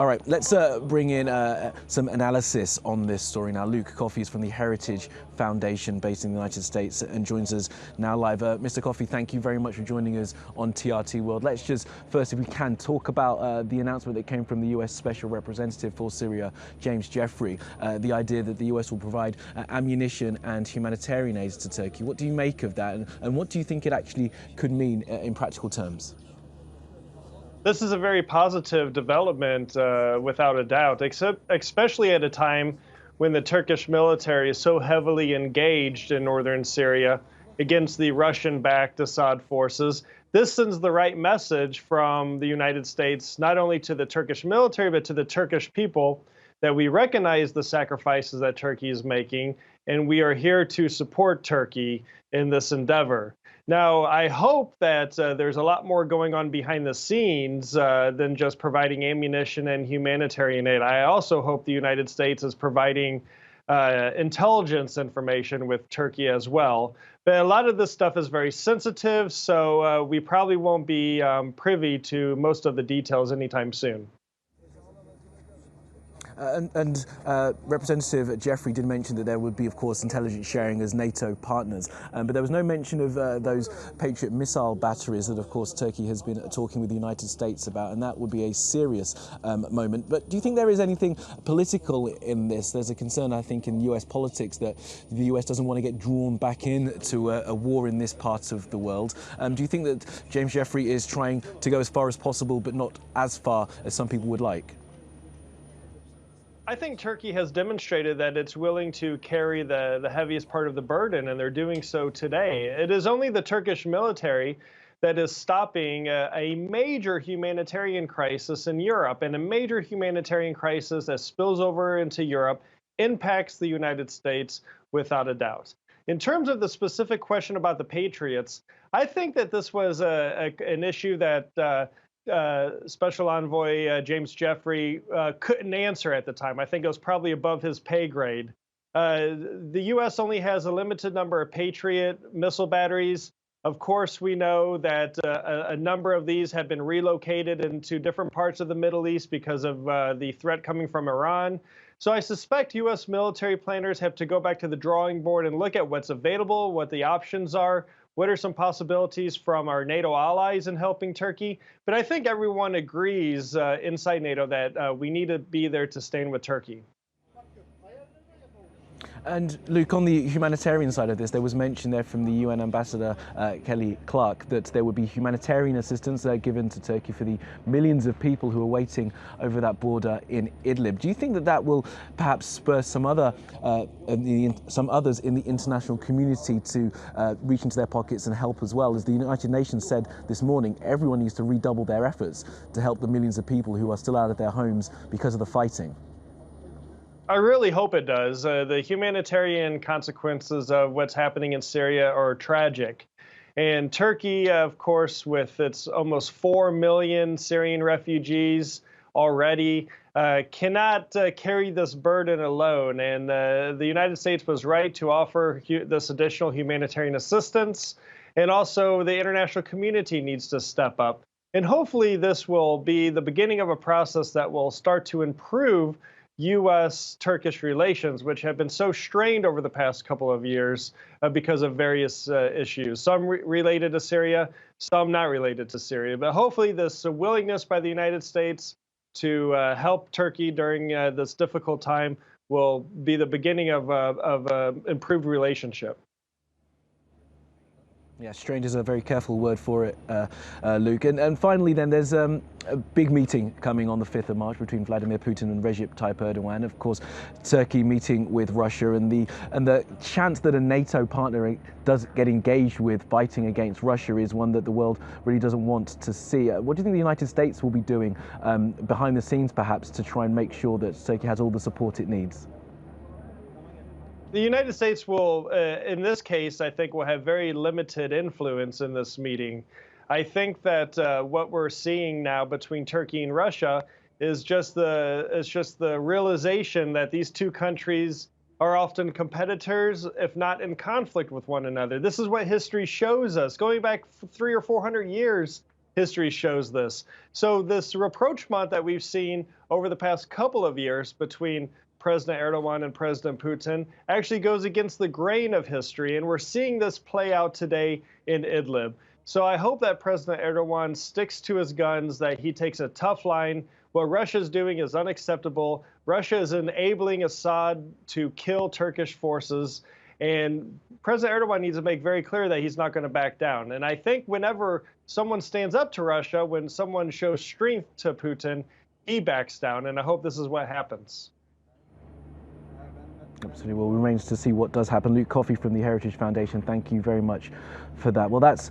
All right, let's bring in some analysis on this story now. Luke Coffey is from the Heritage Foundation based in the United States and joins us now live. Mr. Coffey, thank you very much for joining us on TRT World. Let's just first, if we can, talk about the announcement that came from the US Special Representative for Syria, James Jeffrey, the idea that the US will provide ammunition and humanitarian aid to Turkey. What do you make of that, and what do you think it actually could mean in practical terms? This is a very positive development, without a doubt, especially at a time when the Turkish military is so heavily engaged in northern Syria against the Russian-backed Assad forces. This sends the right message from the United States, not only to the Turkish military, but to the Turkish people, that we recognize the sacrifices that Turkey is making, and we are here to support Turkey in this endeavor. Now, I hope that there's a lot more going on behind the scenes than just providing ammunition and humanitarian aid. I also hope the United States is providing intelligence information with Turkey as well. But a lot of this stuff is very sensitive, so we probably won't be privy to most of the details anytime soon. Representative Jeffrey did mention that there would be, of course, intelligence sharing as NATO partners, but there was no mention of those Patriot missile batteries that, of course, Turkey has been talking with the United States about, and that would be a serious moment. But do you think there is anything political in this? There's a concern, I think, in US politics that the US doesn't want to get drawn back into a war in this part of the world. Do you think that James Jeffrey is trying to go as far as possible, but not as far as some people would like? I think Turkey has demonstrated that it's willing to carry the heaviest part of the burden, and they're doing so today. It is only the Turkish military that is stopping a major humanitarian crisis in Europe, and a major humanitarian crisis that spills over into Europe impacts the United States without a doubt. In terms of the specific question about the Patriots, I think that this was an issue that Special Envoy James Jeffrey couldn't answer at the time. I think it was probably above his pay grade. The U.S. only has a limited number of Patriot missile batteries. Of course, we know that a number of these have been relocated into different parts of the Middle East because of the threat coming from Iran. So I suspect U.S. military planners have to go back to the drawing board and look at what's available, what the options are. What are some possibilities from our NATO allies in helping Turkey? But I think everyone agrees inside NATO that we need to be there to stand with Turkey. And Luke, on the humanitarian side of this, there was mention there from the UN ambassador, Kelly Clark, that there would be humanitarian assistance given to Turkey for the millions of people who are waiting over that border in Idlib. Do you think that that will perhaps spur some others in the international community to reach into their pockets and help as well? As the United Nations said this morning, everyone needs to redouble their efforts to help the millions of people who are still out of their homes because of the fighting. I really hope it does. The humanitarian consequences of what's happening in Syria are tragic. And Turkey, of course, with its almost 4 million Syrian refugees already, cannot carry this burden alone. And the United States was right to offer this additional humanitarian assistance. And also the international community needs to step up. And hopefully this will be the beginning of a process that will start to improve U.S.-Turkish relations, which have been so strained over the past couple of years because of various issues, some related to Syria, some not related to Syria. But hopefully this willingness by the United States to help Turkey during this difficult time will be the beginning of an improved relationship. Yeah, strange is a very careful word for it, Luke. And finally then, there's a big meeting coming on the 5th of March between Vladimir Putin and Recep Tayyip Erdogan. Of course, Turkey meeting with Russia, and the chance that a NATO partner does get engaged with fighting against Russia is one that the world really doesn't want to see. What do you think the United States will be doing behind the scenes, perhaps, to try and make sure that Turkey has all the support it needs? The United States will, in this case, I think will have very limited influence in this meeting. I think that what we're seeing now between Turkey and Russia is just the realization that these two countries are often competitors, if not in conflict with one another. This is what history shows us. Going back 300 or 400 years, History shows this. So this rapprochement that we've seen over the past couple of years between President Erdogan and President Putin actually goes against the grain of history, and we're seeing this play out today in Idlib. So I hope that President Erdogan sticks to his guns, that he takes a tough line. What Russia is doing is unacceptable. Russia is enabling Assad to kill Turkish forces, and President Erdogan needs to make very clear that he's not going to back down. And I think whenever someone stands up to Russia, when someone shows strength to Putin, he backs down, and I hope this is what happens. Absolutely. Well, it remains to see what does happen. Luke Coffey from the Heritage Foundation, thank you very much for that. Well, that's